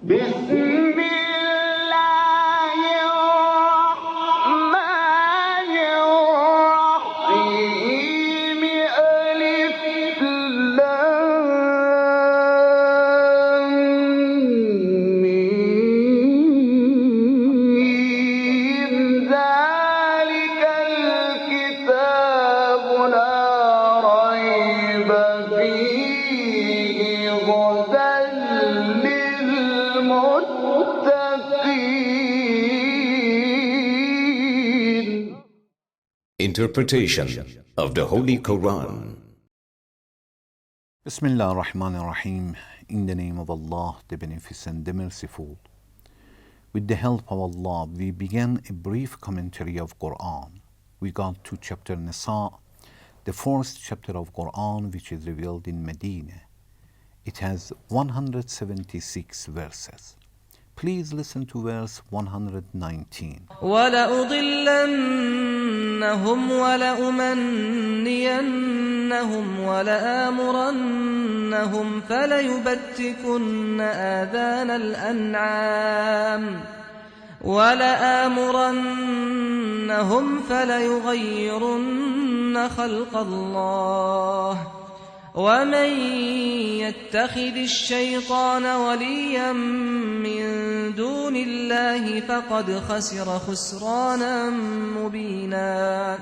بسم الله الرحمن الرحيم ألف لام ميم ذلك الكتاب لا ريب فيه هدى للمتقين. Interpretation of the Holy Quran. Bismillah ar-Rahman ar-Rahim. In the name of Allah, the Beneficent, the Merciful. With the help of Allah, we began a brief commentary of Quran. We got to chapter Nisa, the fourth chapter of Quran, which is revealed in Medina. It has 176 verses. Please listen to verse 119. وَلَأُضِلَّنَّهُمْ وَلَأُمَنِّيَنَّهُمْ وَلَآمُرَنَّهُمْ فَلَيُبَتِّكُنَّ آذَانَ الْأَنْعَامِ وَلَآمُرَنَّهُمْ فَلَيُغَيِّرُنَّ خَلْقَ اللَّهِ وَمَن يَتَّخِذِ الشَّيْطَانَ وَلِيًّا مِّن دُونِ اللَّهِ فَقَدْ خَسِرَ خُسْرَانًا مُّبِينًا.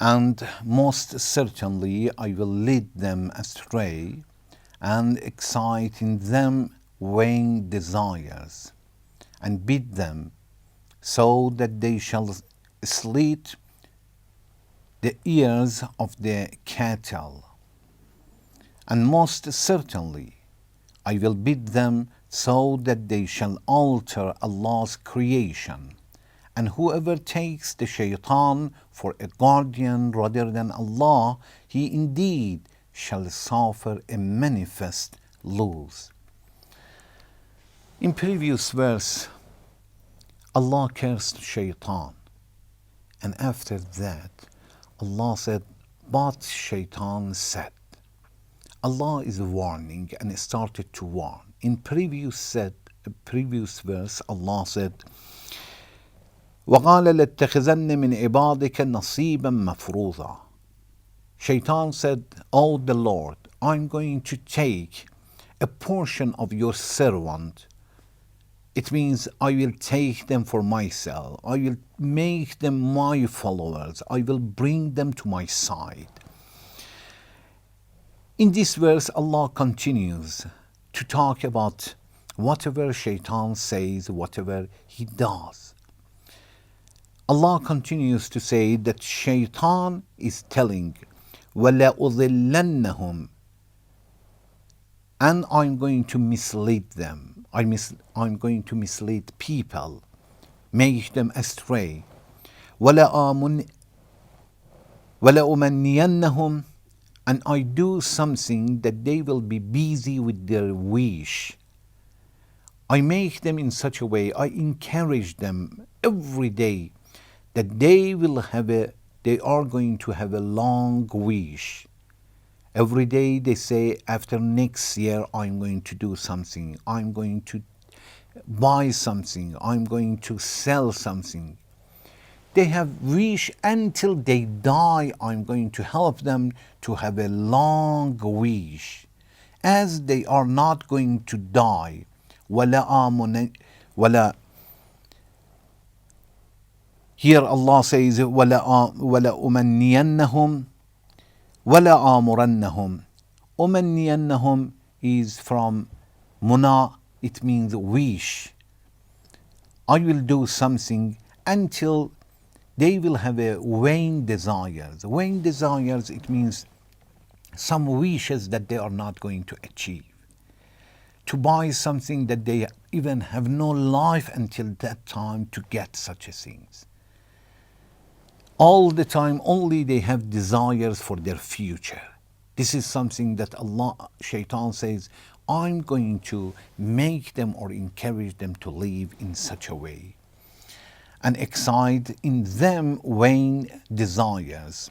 And most certainly I will lead them astray and excite in them vain desires, and beat them so that they shall slit the ears of the cattle. And most certainly I will beat them so that they shall alter Allah's creation. And whoever takes the shaitan for a guardian rather than Allah, he indeed shall suffer a manifest loss. In previous verse, Allah cursed shaitan. And after that, Allah said, but shaitan said. Allah is warning and started to warn. In previous verse, Allah said, وَقَالَ لَاتَّخِذَنَّ مِنْ عِبَادِكَ نَصِيبًا مَفْرُوضًا. Shaitan said, oh the Lord, I'm going to take a portion of your servant. It means I will take them for myself. I will make them my followers. I will bring them to my side. In this verse, Allah continues to talk about whatever shaitan says, whatever he does. Allah continues to say that shaitan is telling, وَلَأُضِلَّنَّهُمْ, and I'm going to mislead them. I'm going to mislead people, make them astray. وَلَأُمَنِّيَنَّهُمْ, and I do something that they will be busy with their wish. I make them in such a way, I encourage them every day that they are going to have a long wish. Every day they say, after next year I'm going to do something, I'm going to buy something, I'm going to sell something. They have wish until they die. I'm going to help them to have a long wish. As they are not going to die, here Allah says, وَلَأُمَنِّيَنَّهُمْ وَلَآمُرَنَّهُمْ. أُمَنِّيَنَّهُمْ is from Muna, it means wish. I will do something until they will have a vain desires. Vain desires, it means some wishes that they are not going to achieve. To buy something that they even have no life until that time to get such a things. All the time only they have desires for their future. This is something that shaitan says, I'm going to make them or encourage them to live in such a way and excite in them vain desires.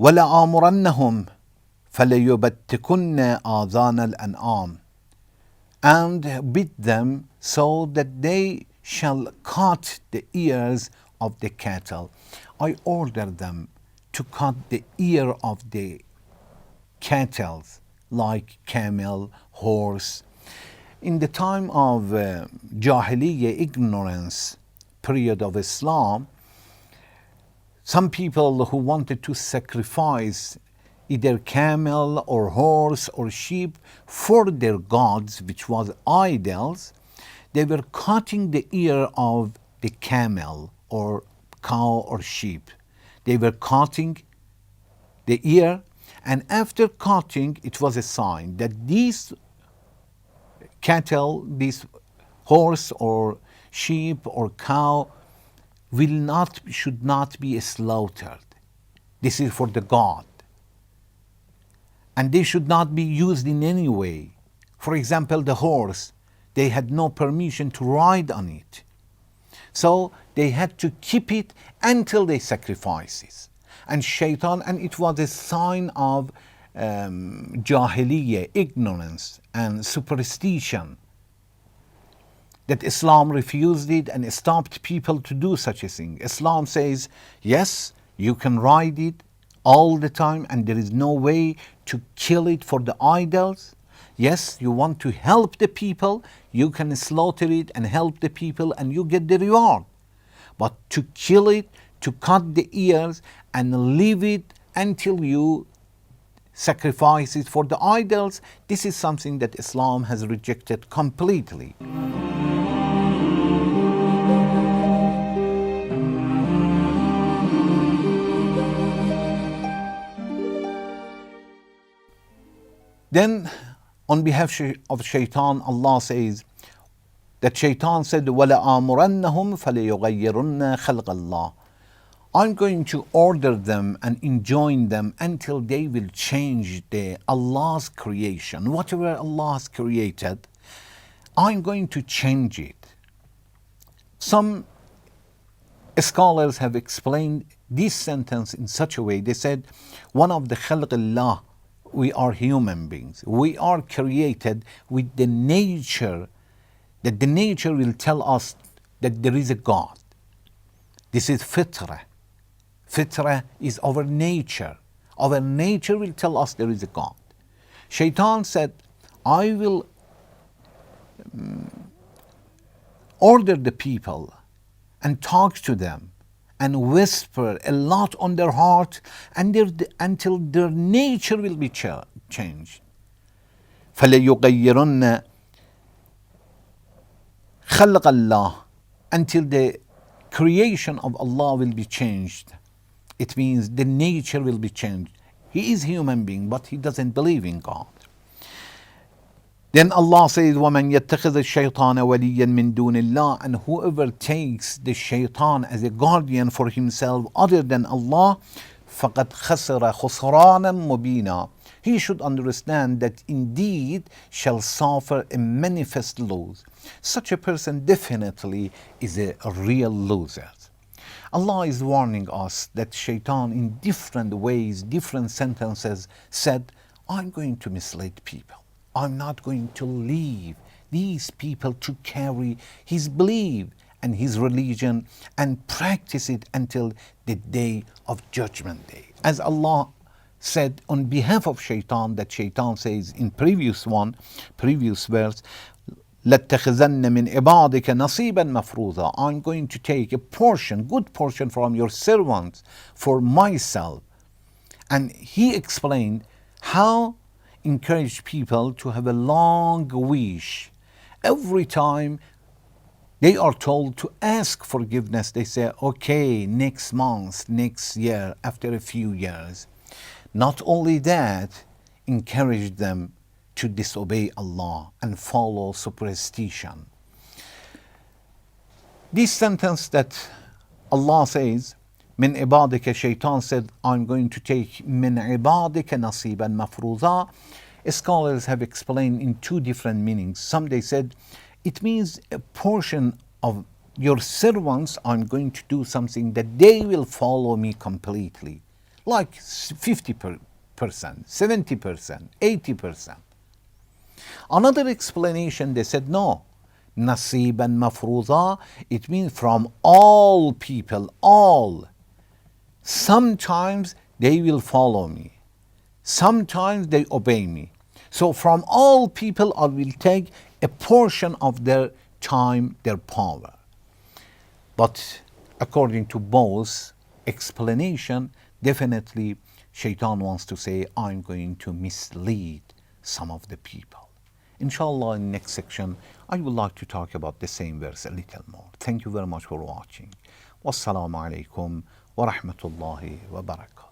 وَلَآمُرَنَّهُمْ فَلَيُبَتِّكُنَّ آذَانَ الْأَنْعَامِ, and beat them so that they shall cut the ears of the cattle. I order them to cut the ear of the cattle, like camel, horse. In the time of Jahiliyyah, ignorance period of Islam, some people who wanted to sacrifice either camel or horse or sheep for their gods, which was idols, they were cutting the ear of the camel or cow or sheep. They were cutting the ear, and after cutting, it was a sign that these cattle, this horse or sheep or cow should not be slaughtered. This is for the God. And they should not be used in any way. For example, the horse, they had no permission to ride on it. So they had to keep it until they sacrifice it. And shaitan, and it was a sign of Jahiliyyah, ignorance and superstition, that Islam refused it and stopped people to do such a thing. Islam says, yes, you can ride it all the time and there is no way to kill it for the idols. Yes, you want to help the people, you can slaughter it and help the people and you get the reward. But to kill it, to cut the ears and leave it until you sacrifice it for the idols, this is something that Islam has rejected completely. Then, on behalf of shaitan, Allah says that shaitan said, وَلَآمُرَنَّهُمْ فَلَيُغَيِّرُنَّ خَلْقَ اللَّهِ. I'm going to order them and enjoin them until they will change Allah's creation. Whatever Allah has created, I'm going to change it. Some scholars have explained this sentence in such a way. They said, one of the khalq Allah, we are human beings. We are created with the nature, that the nature will tell us that there is a God. This is fitrah. Fitrah is our nature. Our nature will tell us there is a God. Shaitan said, I will order the people and talk to them and whisper a lot on their heart until their nature will be changed. فَلَيُغَيِّرُنَّ خَلْقَ اللَّهِ, until the creation of Allah will be changed. It means the nature will be changed. He is human being, but he doesn't believe in God. Then Allah says, وَمَنْ يَتَّخِذِ الشَّيْطَانَ وَلِيًّا مِنْ دُونِ اللَّهِ, and whoever takes the shaitan as a guardian for himself other than Allah, فَقَدْ خَسِرَ خُسْرَانًا مُبِينًا, he should understand that indeed shall suffer a manifest loss. Such a person definitely is a real loser. Allah is warning us that shaitan in different ways, different sentences said, I'm going to mislead people. I'm not going to leave these people to carry his belief and his religion and practice it until the day of judgment day. As Allah said on behalf of shaitan, that shaitan says in previous verse, لَاتَّخِذَنَّ مِنْ عِبَادِكَ نَصِيبًا مَفْرُوضًا, I'm going to take a portion, good portion from your servants for myself. And he explained how encourage people to have a long wish. Every time they are told to ask forgiveness, they say, okay, next month, next year, after a few years. Not only that, encourage them to disobey Allah and follow superstition. This sentence that Allah says, min ibadika, shaitan said, I'm going to take min ibadika nasiban mafruza. Scholars have explained in two different meanings. Some they said it means a portion of your servants, I'm going to do something that they will follow me completely, like 50%. 70%, 80%. Another explanation, they said no. Nasiban mafruza, it means from all people, all. Sometimes they will follow me. Sometimes they obey me. So from all people I will take a portion of their time, their power. But according to both explanation, definitely Shaitan wants to say, I'm going to mislead some of the people. Inshallah, in next section, I would like to talk about the same verse a little more. Thank you very much for watching. Wassalamu alaikum wa rahmatullahi wa barakatuh.